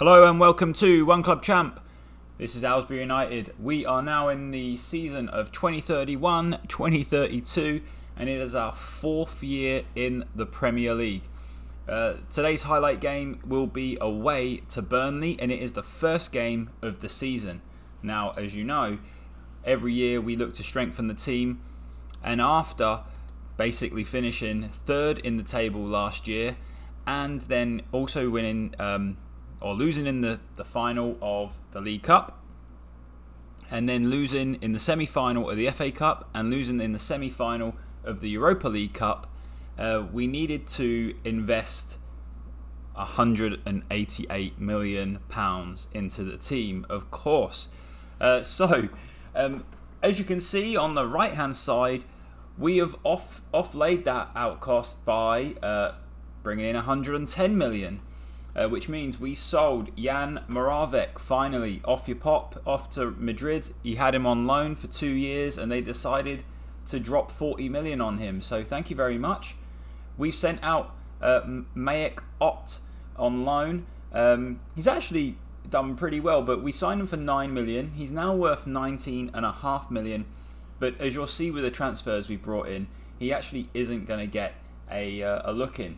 Hello and welcome to One Club Champ. This is Aylesbury United. We are now in the season of 2031-2032 and it is our fourth year in the Premier League. Today's highlight game will be away to Burnley and it is the first game of the season. Now, as you know, every year we look to strengthen the team, and after basically finishing third in the table last year and then also winning or losing in the final of the League Cup, and then losing in the semi-final of the FA Cup and losing in the semi-final of the Europa League Cup, we needed to invest £188 million into the team, of course. As you can see on the right hand side, we have offlaid that out cost by bringing in 110 million. Which means we sold Jan Moravec finally off to Madrid. He had him on loan for 2 years and they decided to drop 40 million on him. So thank you very much. We've sent out Mayek Ott on loan. He's actually done pretty well, but we signed him for 9 million. He's now worth 19.5 million. But as you'll see with the transfers we brought in, he actually isn't going to get a look in.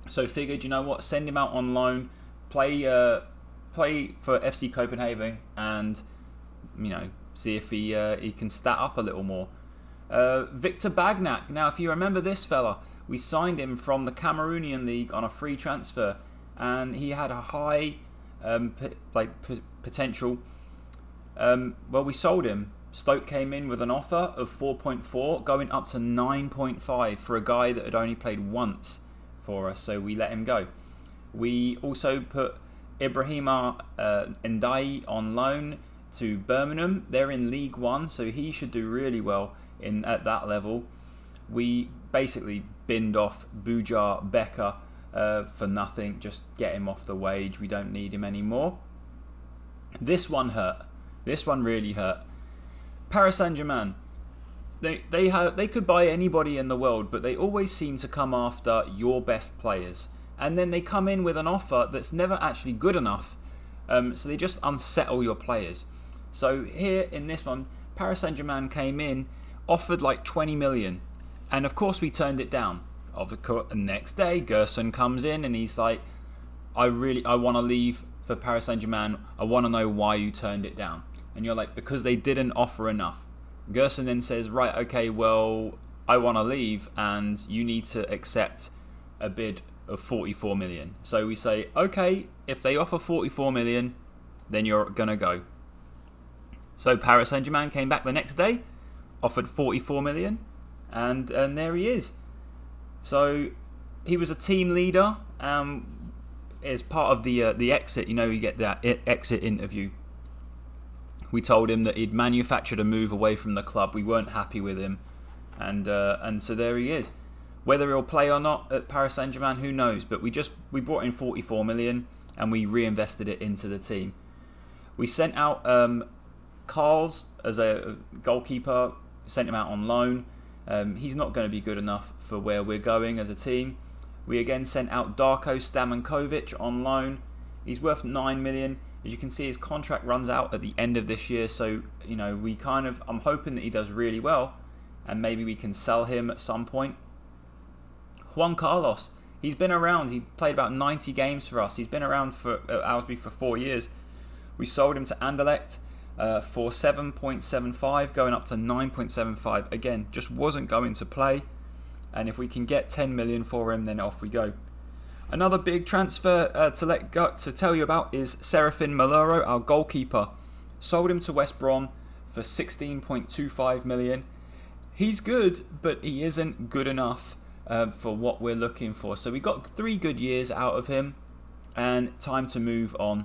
So figured, you know what, send him out on loan, play for FC Copenhagen, and see if he can stat up a little more. Victor Bagnac. Now, if you remember this fella, we signed him from the Cameroonian League on a free transfer, and he had a high potential. We sold him. Stoke came in with an offer of 4.4, going up to 9.5 for a guy that had only played once for us, so we let him go. We also put Ibrahima Ndiaye on loan to Birmingham. They're in League One, so he should do really well at that level. We basically binned off Bujar Becker for nothing, just get him off the wage. We don't need him anymore. This one hurt. This one really hurt. Paris Saint-Germain. They could buy anybody in the world, but they always seem to come after your best players. And then they come in with an offer that's never actually good enough. So they just unsettle your players. So here in this one, Paris Saint-Germain came in, offered like 20 million. And of course we turned it down. The next day, Gerson comes in and he's like, I want to leave for Paris Saint-Germain. I want to know why you turned it down. And you're like, because they didn't offer enough. Gerson then says, right, okay, well, I want to leave and you need to accept a bid of 44 million. So we say, okay, if they offer 44 million, then you're going to go. So Paris Saint-Germain came back the next day, offered 44 million, and there he is. So he was a team leader as part of the exit. You get that exit interview. We told him that he'd manufactured a move away from the club. We weren't happy with him. And so there he is. Whether he'll play or not at Paris Saint-Germain, who knows? But we brought in 44 million and we reinvested it into the team. We sent out Carls as a goalkeeper, sent him out on loan. He's not going to be good enough for where we're going as a team. We again sent out Darko Stamankovic on loan. He's worth 9 million. As you can see, his contract runs out at the end of this year, so I'm hoping that he does really well, and maybe we can sell him at some point. Juan Carlos, he's been around. He played about 90 games for us. He's been around for Aylesbury for 4 years. We sold him to Anderlecht for 7.75, going up to 9.75. Again, just wasn't going to play, and if we can get 10 million for him, then off we go. Another big transfer to tell you about is Serafin Maluro, our goalkeeper. Sold him to West Brom for 16.25 million. He's good, but he isn't good enough for what we're looking for. So we got 3 good years out of him, and time to move on.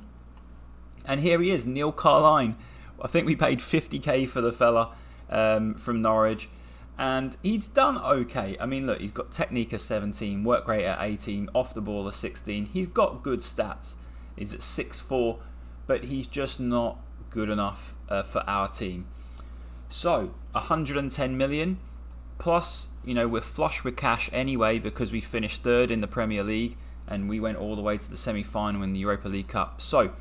And here he is, Neil Carline. I think we paid 50k for the fella from Norwich. And he's done okay. I mean, look, he's got technique of 17, work rate at 18, off the ball of 16. He's got good stats. He's at 6'4", but he's just not good enough for our team. So, 110 million, plus, we're flush with cash anyway because we finished third in the Premier League. and we went all the way to the semi-final in the Europa League Cup. So,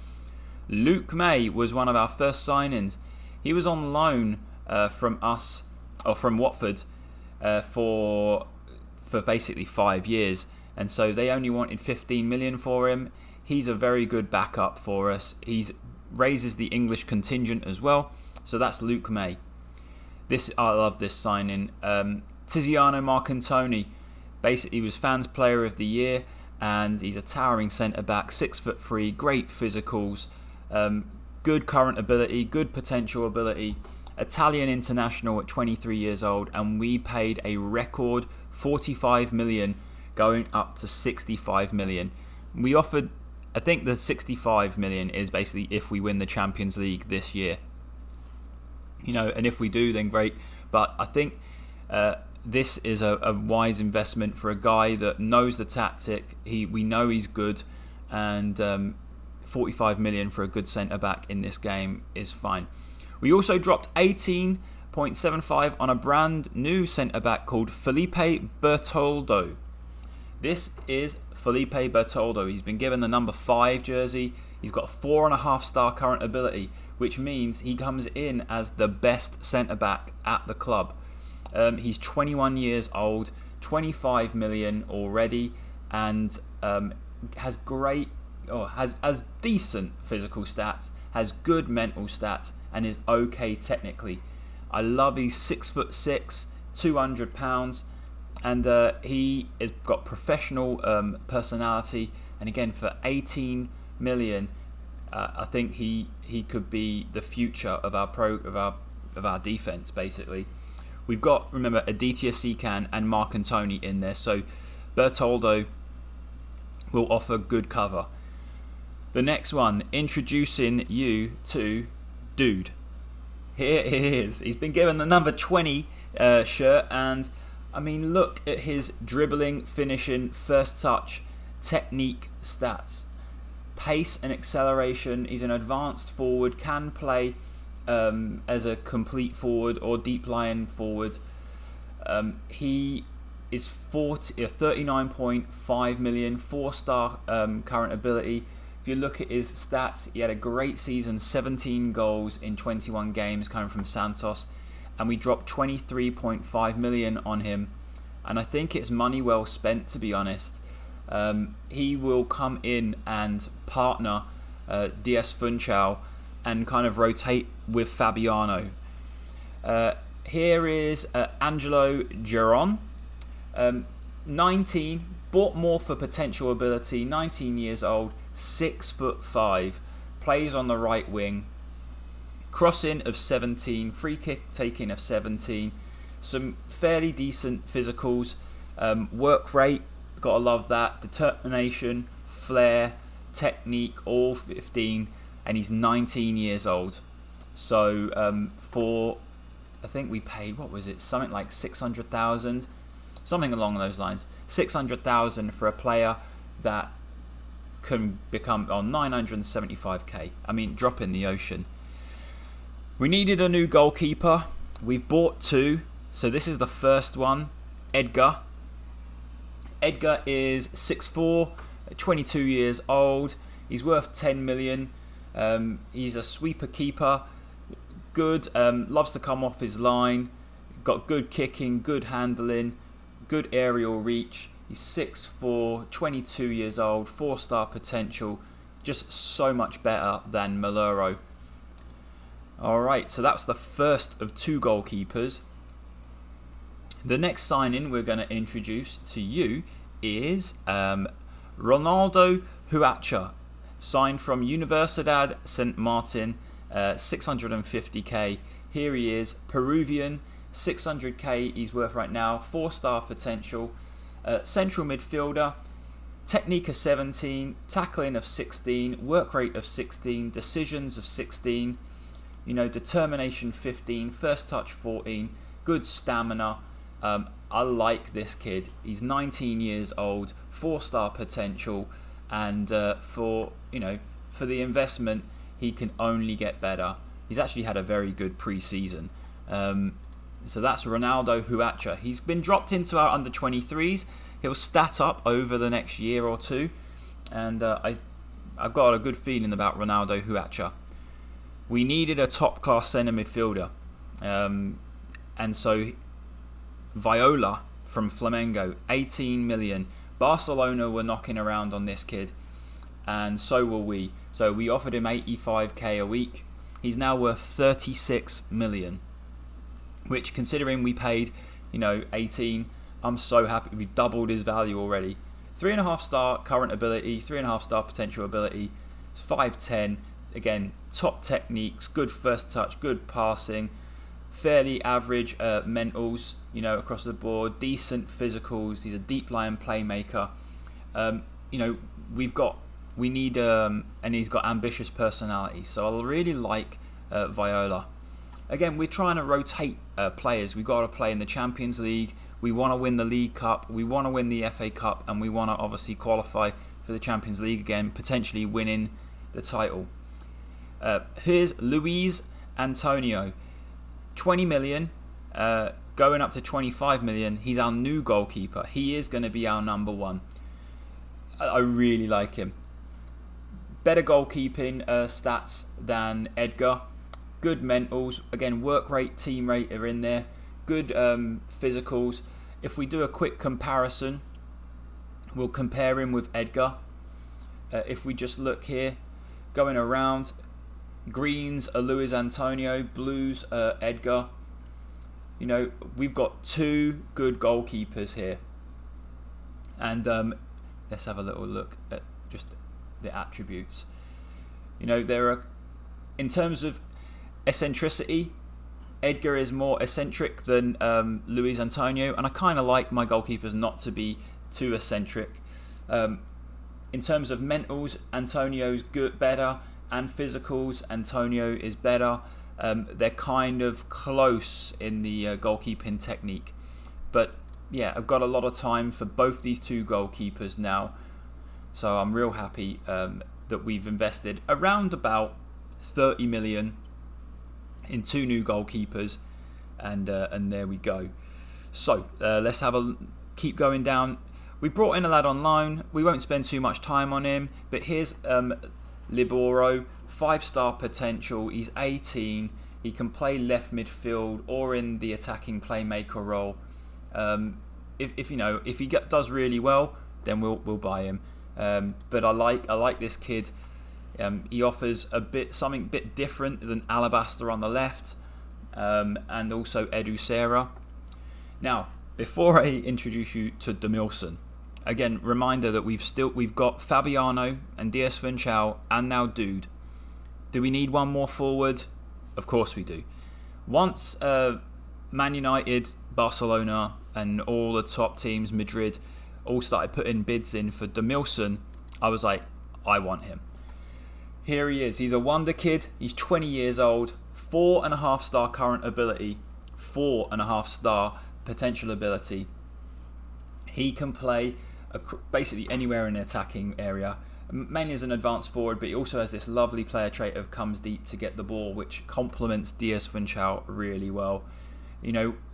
Luke May was one of our first signings. He was on loan from us, or from Watford, for basically 5 years, and so they only wanted 15 million for him. He's a very good backup for us. He raises the English contingent as well. So that's Luke May. I love this signing. Tiziano Marcantoni basically was Fans Player of the Year, and he's a towering centre back, 6'3", great physicals, good current ability, good potential ability. Italian international at 23 years old, and we paid a record 45 million, going up to 65 million. We offered, I think the 65 million is basically if we win the Champions League this year. And if we do, then great. But I think this is a wise investment for a guy that knows the tactic. We know he's good, and 45 million for a good centre-back in this game is fine. We also dropped 18.75 on a brand new centre-back called Felipe Bertoldo. This is Felipe Bertoldo. He's been given the number 5 jersey. He's got a 4.5-star current ability, which means he comes in as the best centre-back at the club. He's 21 years old, 25 million already, and has decent physical stats, has good mental stats, and is okay technically. I love he's 6'6", 200 pounds, and he has got professional personality. And again, for 18 million, I think he could be the future of our defense. Basically, we've got, remember, Aditya Sekan and Marcantoni in there, so Bertoldo will offer good cover. The next one, introducing you to Dude. Here he is. He's been given the number 20 shirt, and I mean, look at his dribbling, finishing, first touch, technique stats. Pace and acceleration. He's an advanced forward, can play as a complete forward or deep lying forward. He is 39.5 million, 4-star current ability. If you look at his stats, he had a great season, 17 goals in 21 games coming from Santos, and we dropped 23.5 million on him, and I think it's money well spent, to be honest. He will come in and partner Dias Funchal and kind of rotate with Fabiano. Here is Angelo Giron, 19, bought more for potential ability, 19 years old, 6'5", plays on the right wing, crossing of 17, free kick taking of 17, some fairly decent physicals, work rate, gotta love that, determination, flair, technique, all 15, and he's 19 years old. So for, I think we paid, what was it, something like 600,000, something along those lines, 600,000 for a player that can become on 975k. I mean, drop in the ocean. We needed a new goalkeeper. We've bought 2. So this is the first one, Edgar. Edgar is 6'4", 22 years old. He's worth 10 million. He's a sweeper keeper. Good. Loves to come off his line. Got good kicking, good handling, good aerial reach. He's 6'4", 22 years old, 4-star potential, just so much better than Maluro. Alright, so that's the first of 2 goalkeepers. The next signing we're going to introduce to you is Ronaldo Huacha, signed from Universidad St. Martin, 650k. Here he is, Peruvian, 600k he's worth right now, 4-star potential. Central midfielder, technique of 17, tackling of 16, work rate of 16, decisions of 16, determination 15, first touch 14, good stamina. I like this kid. He's 19 years old, 4-star potential, and for the investment, he can only get better. He's actually had a very good pre-season. So that's Ronaldo Huacha. He's been dropped into our under-23s. he'll stat up over the next year or two, and I've got a good feeling about Ronaldo Huacha. We needed a top-class centre midfielder, and so Viola from Flamengo, 18 million. Barcelona were knocking around on this kid, and so were we. So we offered him 85k a week. He's now worth 36 million, which, considering we paid, 18, I'm so happy. We've doubled his value already. 3.5 star current ability, 3.5 star potential ability. It's 5'10". Again, top techniques, good first touch, good passing, fairly average mentals, across the board, decent physicals. He's a deep line playmaker. We need, and he's got ambitious personality. So I really like Viola. Again, we're trying to rotate players. We've got to play in the Champions League. We want to win the League Cup. We want to win the FA Cup, and we want to obviously qualify for the Champions League again, potentially winning the title. Here's Luis Antonio, 20 million, going up to 25 million. He's our new goalkeeper. He is going to be our number one. I really like him. Better goalkeeping stats than Edgar. Good mentals. Again, work rate, team rate are in there. Good physicals. If we do a quick comparison, we'll compare him with Edgar. If we just look here, going around, greens are Luis Antonio, blues are Edgar. We've got two good goalkeepers here. And let's have a little look at just the attributes. There are, in terms of eccentricity, Edgar is more eccentric than Luis Antonio, and I kind of like my goalkeepers not to be too eccentric. In terms of mentals, Antonio's better, and physicals, Antonio is better. They're kind of close in the goalkeeping technique, but yeah, I've got a lot of time for both these two goalkeepers now, so I'm real happy that we've invested around about 30 million in two new goalkeepers, and there we go. So let's keep going down. We brought in a lad on loan. We won't spend too much time on him, but here's Liboro, 5-star potential. He's 18. He can play left midfield or in the attacking playmaker role. If he does really well, then we'll buy him. But I like this kid. He offers something a bit different than Alabaster on the left, and also Edu Serra. Now, before I introduce you to Demilson, again, reminder that we've got Fabiano and Diaz Funchal and now Dude. Do we need one more forward? Of course we do. Once Man United, Barcelona, and all the top teams, Madrid, all started putting bids in for Demilson, I was like, I want him. Here he is. He's a wonder kid. He's 20 years old. 4.5 star current ability. 4.5 star potential ability. He can play basically anywhere in the attacking area. Mainly as an advanced forward, but he also has this lovely player trait of comes deep to get the ball, which complements Diaz Funchal really well.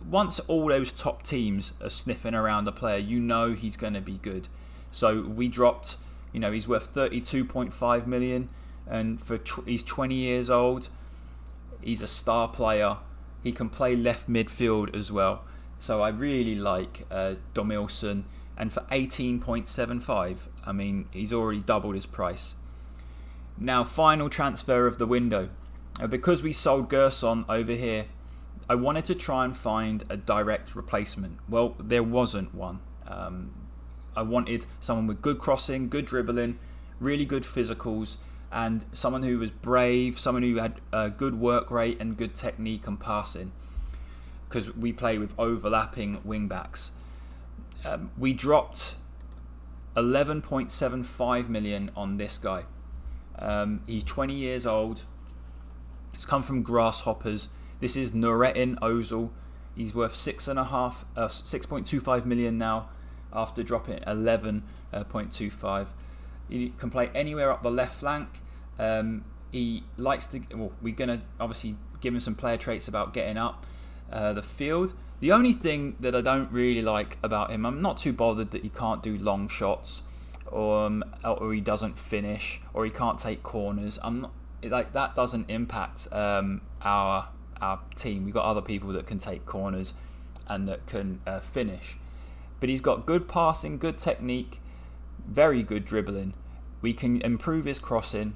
Once all those top teams are sniffing around a player, he's going to be good. So we dropped, he's worth 32.5 million. And he's 20 years old. He's a star player. He can play left midfield as well. So I really like Demilson. And for 18.75, he's already doubled his price. Now, final transfer of the window. Because we sold Gerson over here, I wanted to try and find a direct replacement. Well, there wasn't one. I wanted someone with good crossing, good dribbling, really good physicals, and someone who was brave, someone who had good work rate and good technique and passing, because we play with overlapping wing backs. We dropped 11.75 million on this guy. He's 20 years old. He's come from Grasshoppers. This is Nurettin Ozil. He's worth 6.25 million now, after dropping 11.25. He can play anywhere up the left flank. He likes to. Well, we're gonna obviously give him some player traits about getting up the field. The only thing that I don't really like about him, I'm not too bothered that he can't do long shots, or he doesn't finish, or he can't take corners. I'm not like that. Doesn't impact our team. We've got other people that can take corners and that can finish. But he's got good passing, good technique, very good dribbling. We can improve his crossing.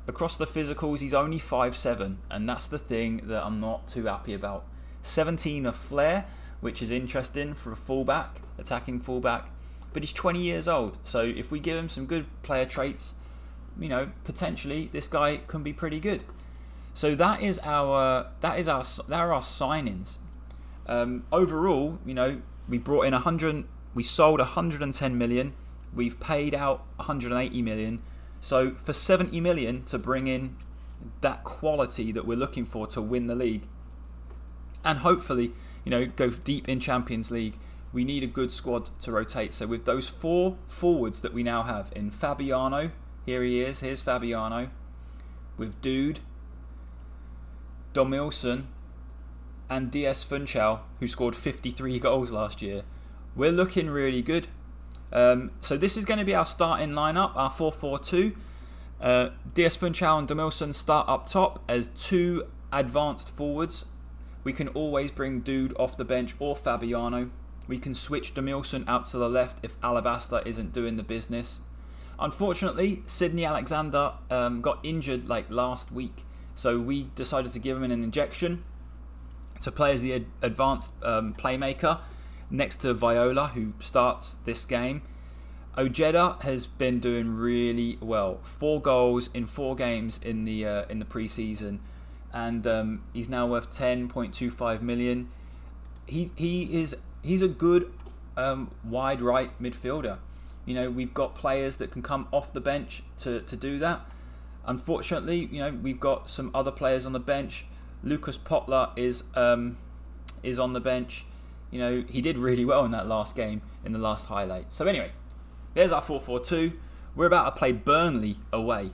Across the physicals, he's only 5'7", and that's the thing that I'm not too happy about. 17 of flair, which is interesting for a fullback, attacking fullback, but he's 20 years old. So if we give him some good player traits, potentially this guy can be pretty good. So that are our signings. Overall, we brought in we sold 110 million. We've paid out 180 million. So for 70 million to bring in that quality that we're looking for to win the league, and hopefully, go deep in Champions League, we need a good squad to rotate. So with those 4 forwards that we now have in Fabiano, here's Fabiano, with Dude, Domilson, and DS Funchal, who scored 53 goals last year, we're looking really good. So this is going to be our starting lineup, our 4-4-2. DS Funchal and Domilson start up top as 2 advanced forwards. We can always bring Dude off the bench or Fabiano. We can switch Domilson out to the left if Alabaster isn't doing the business. Unfortunately, Sydney Alexander got injured last week, so we decided to give him an injection to play as the advanced playmaker next to Viola, who starts this game. Ojeda has been doing really well. 4 goals in 4 games in the pre-season, and he's now worth 10.25 million. He's a good wide right midfielder. We've got players that can come off the bench to do that. Unfortunately, we've got some other players on the bench. Lucas Poplar is on the bench. He did really well in that last game, in the last highlight. So anyway, there's our 4-4-2. We're about to play Burnley away.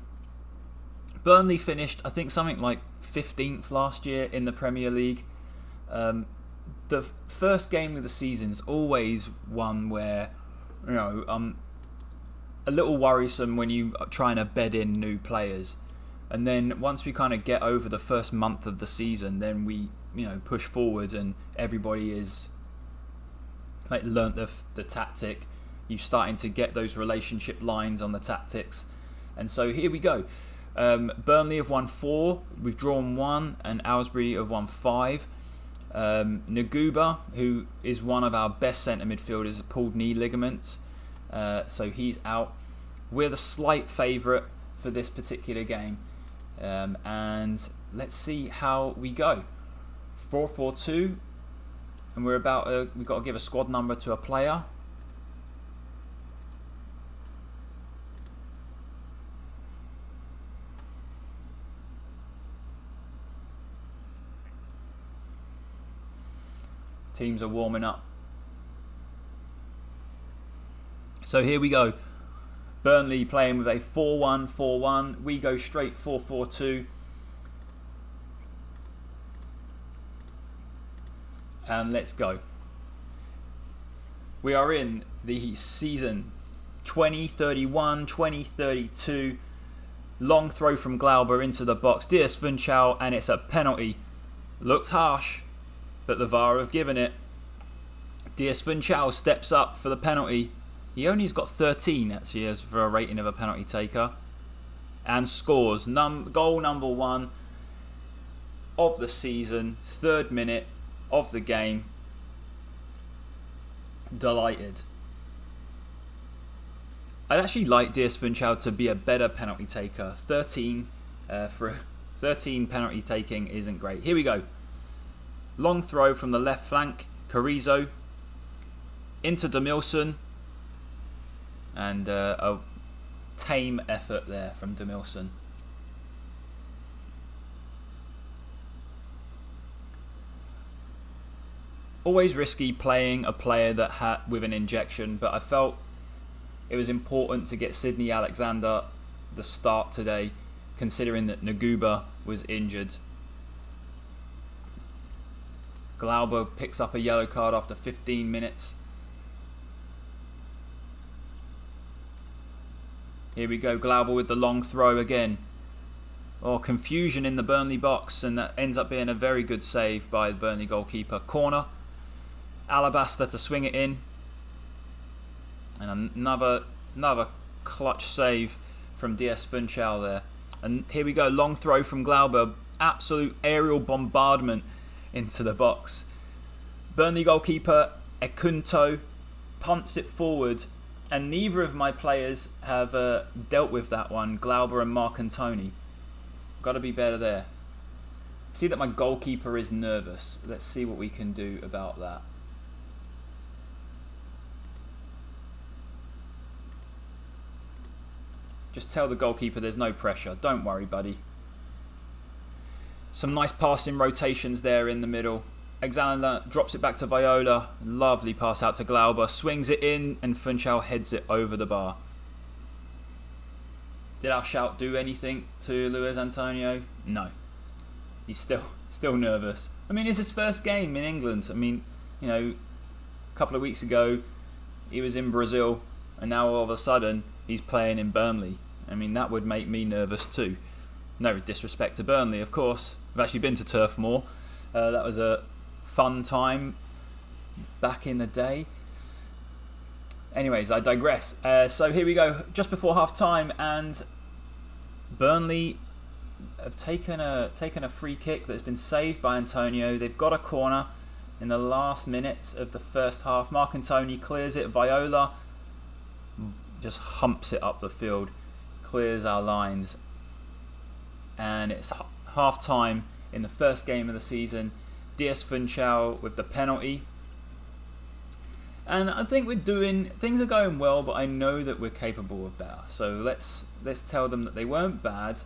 Burnley finished, I think, something like 15th last year in the Premier League. The first game of the season is always one where, a little worrisome when you are trying to bed in new players. And then once we kind of get over the first month of the season, then we, push forward and everybody is learnt the tactic. You're starting to get those relationship lines on the tactics. And so here we go. Burnley have won 4, we've drawn 1, and Aylesbury have won 5. Naguba, who is one of our best centre midfielders, pulled knee ligaments, so he's out. We're the slight favourite for this particular game, and let's see how we go. 4-4-2, and we've got to give a squad number to a player. Teams are warming up. So here we go. Burnley playing with a 4-1-4-1. We go straight 4-4-2. And let's go. We are in the season 2031-2032. Long throw from Glauber into the box. DS Funchal, and it's a penalty. Looked harsh, but the VAR have given it. DS Funchal steps up for the penalty. He only has got 13 actually as for a rating of a penalty taker, and scores goal number 1 of the season, 3rd minute of the game. Delighted. I'd actually like DS Funchal to be a better penalty taker. 13 penalty taking isn't great. Here we go. Long throw from the left flank. Carrizo into Domilson. And a tame effort there from Domilson. Always risky playing a player that with an injection, but I felt it was important to get Sydney Alexander the start today, considering that Naguba was injured. Glauber picks up a yellow card after 15 minutes. Here we go, Glauber with the long throw again. Oh, confusion in the Burnley box, and that ends up being a very good save by the Burnley goalkeeper. Corner. Alabaster to swing it in. And another clutch save from DS Funchal there. And here we go, long throw from Glauber. Absolute aerial bombardment into the box. Burnley goalkeeper Ekunto punts it forward, and neither of my players have dealt with that one, Glauber and Marcantoni. Got to be better there. See that my goalkeeper is nervous. Let's see what we can do about that. Just tell the goalkeeper there's no pressure. Don't worry, buddy. Some nice passing rotations there in the middle. Alexander drops it back to Viola. Lovely pass out to Glauber. Swings it in, and Funchal heads it over the bar. Did our shout do anything to Luis Antonio? No. He's still nervous. I mean, it's his first game in England. I mean, you know, a couple of weeks ago, he was in Brazil, and now all of a sudden, he's playing in Burnley. I mean, that would make me nervous too. No disrespect to Burnley, of course. I've actually been to Turf Moor. That was a fun time back in the day. Anyways, I digress. So here we go, just before half time, and Burnley have taken a free kick that's been saved by Antonio. They've got a corner in the last minutes of the first half. Marcantoni clears it. Viola just humps it up the field, clears our lines, and it's half time in the first game of the season. DS Funchal with the penalty. And I think things are going well, but I know that we're capable of better. So let's tell them that they weren't bad,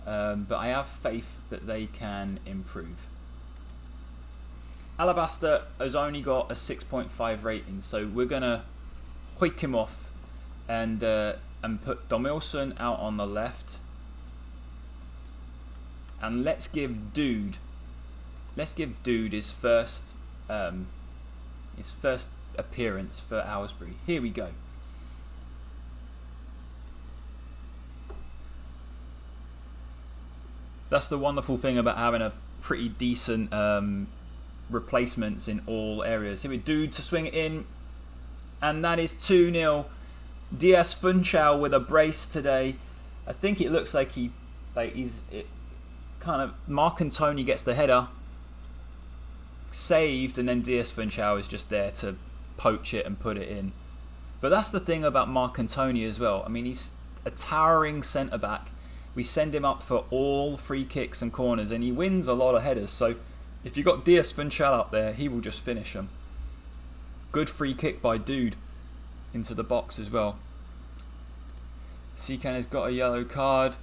but I have faith that they can improve. Alabaster has only got a 6.5 rating, so we're gonna hoik him off and put Domilson out on the left, and let's give Dude his first appearance for Aylesbury. Here we go. That's the wonderful thing about having a pretty decent replacements in all areas. Here we Dude to swing it in, and that is 2-0. DS Funchal with a brace today. I think it looks like Marcantoni gets the header saved, and then DS Funchal is just there to poach it and put it in. But that's the thing about Marcantoni as well. I mean, he's a towering centre back. We send him up for all free kicks and corners, and he wins a lot of headers. So if you've got DS Funchal up there, he will just finish them. Good free kick by Dude into the box as well. Secan has got a yellow card,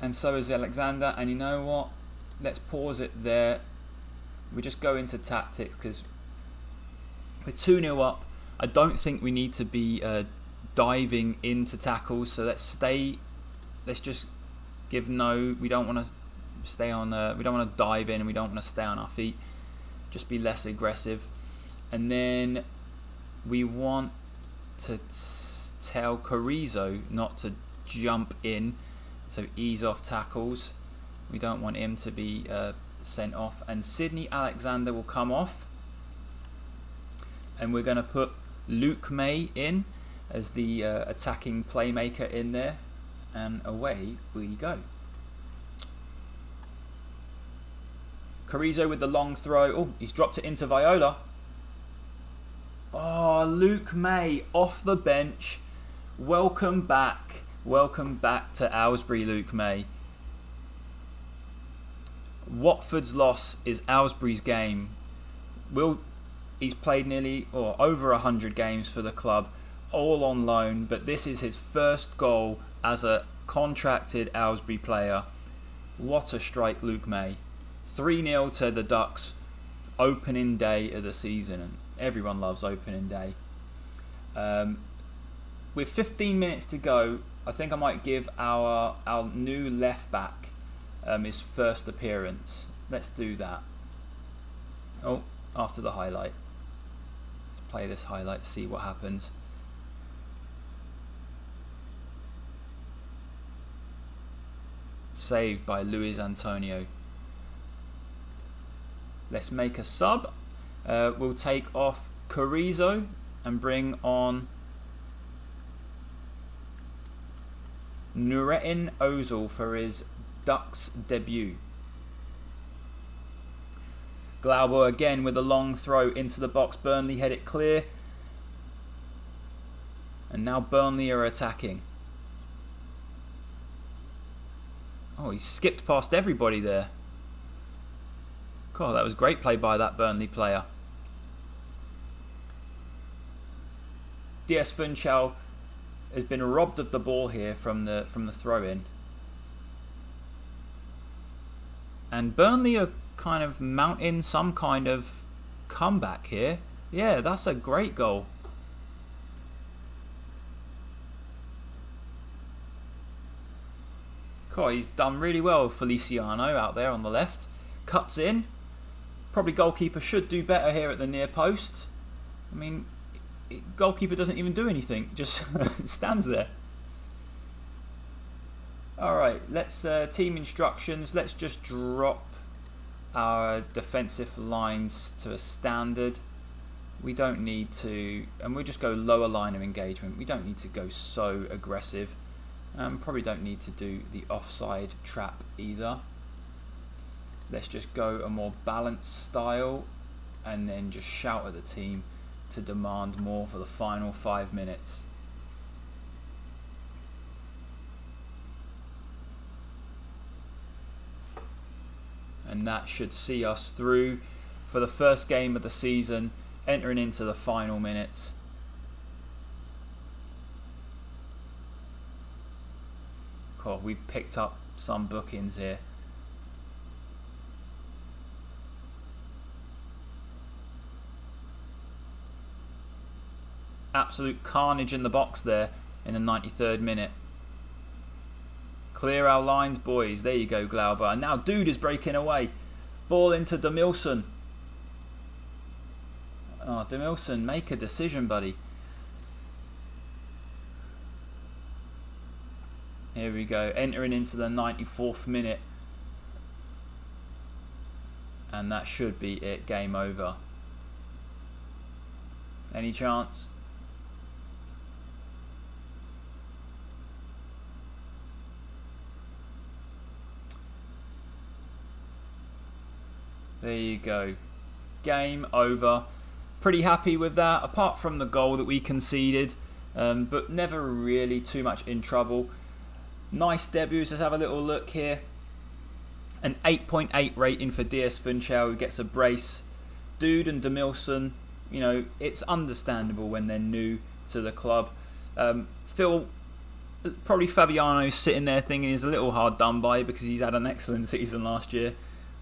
and so has Alexander. And you know what? Let's pause it there. We just go into tactics because we're 2-0 up. I don't think we need to be diving into tackles. So let's just give no. We don't want to stay on. We don't want to dive in, and we don't want to stay on our feet. Just be less aggressive, and then we want to tell Carrizo not to jump in, so ease off tackles. We don't want him to be sent off, and Sydney Alexander will come off, and we're going to put Luke May in as the attacking playmaker in there, and away we go. Carrizo with the long throw. Oh, he's dropped it into Viola. Oh, Luke May off the bench. Welcome back. Welcome back to Aylesbury, Luke May. Watford's loss is Aylesbury's gain. He's played nearly or over 100 games for the club, all on loan, but this is his first goal as a contracted Aylesbury player. What a strike, Luke May. 3-0 to the Ducks, opening day of the season, and everyone loves opening day. With 15 minutes to go, I think I might give our new left back his first appearance. Let's do that. Oh, after the highlight. Let's play this highlight, see what happens. Saved by Luis Antonio. Let's make a sub. We'll take off Carrizo and bring on Nurettin Ozil for his Ducks debut. Glauber again with a long throw into the box. Burnley head it clear. And now Burnley are attacking. Oh, he skipped past everybody there. God, that was great play by that Burnley player. DS Funchal has been robbed of the ball here from the throw-in. And Burnley are kind of mounting some kind of comeback here. Yeah, that's a great goal. God, he's done really well, Feliciano, out there on the left. Cuts in. Probably goalkeeper should do better here at the near post. I mean, goalkeeper doesn't even do anything, just stands there. Alright, let's team instructions. Let's just drop our defensive lines to a standard. We don't need to, and we'll just go lower line of engagement. We don't need to go so aggressive. Probably don't need to do the offside trap either. Let's just go a more balanced style and then just shout at the team to demand more for the final 5 minutes. And that should see us through for the first game of the season, entering into the final minutes. God, we've picked up some bookings here. Absolute carnage in the box there in the 93rd minute. Clear our lines, boys. There you go, Glauber. And now Dude is breaking away. Ball into Demilson. Oh, Demilson, make a decision, buddy. Here we go. Entering into the 94th minute. And that should be it. Game over. Any chance? There you go. Game over. Pretty happy with that, apart from the goal that we conceded, but never really too much in trouble. Nice debuts. Let's have a little look here. An 8.8 rating for DS Funchal, who gets a brace. Dude and Demilson, you know, it's understandable when they're new to the club. Probably Fabiano's sitting there thinking he's a little hard done by because he's had an excellent season last year.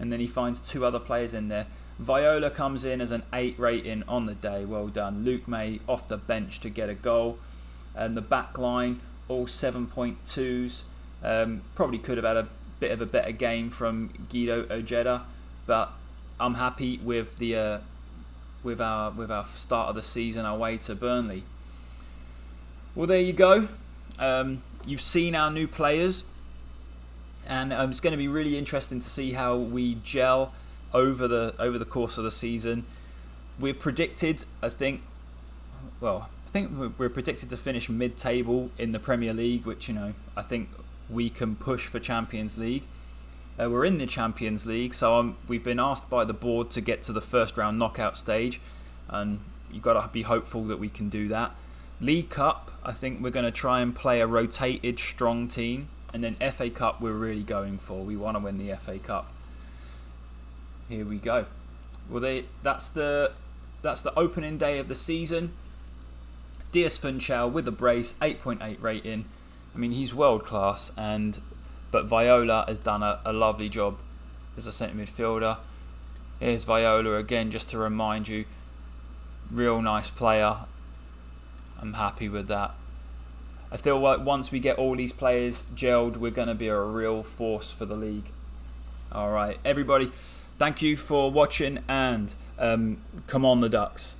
And then he finds two other players in there. Viola comes in as an 8 rating on the day. Well done. Luke May off the bench to get a goal. And the back line, all 7.2s. Probably could have had a bit of a better game from Guido Ojeda. But I'm happy with the with our start of the season away to Burnley. Well, there you go. You've seen our new players. And it's going to be really interesting to see how we gel over the course of the season. We're predicted, I think we're predicted to finish mid-table in the Premier League, which, you know, I think we can push for Champions League. We're in the Champions League, so we've been asked by the board to get to the first round knockout stage, and you've got to be hopeful that we can do that. League Cup, I think we're going to try and play a rotated, strong team. And then FA Cup we're really going for. We want to win the FA Cup. Here we go. Well, that's the opening day of the season. DS Funchal with a brace, 8.8 rating. I mean, he's world class, but Viola has done a lovely job as a centre midfielder. Here's Viola again, just to remind you. Real nice player. I'm happy with that. I feel like once we get all these players gelled, we're going to be a real force for the league. Alright, everybody, thank you for watching, and Come on, the Ducks.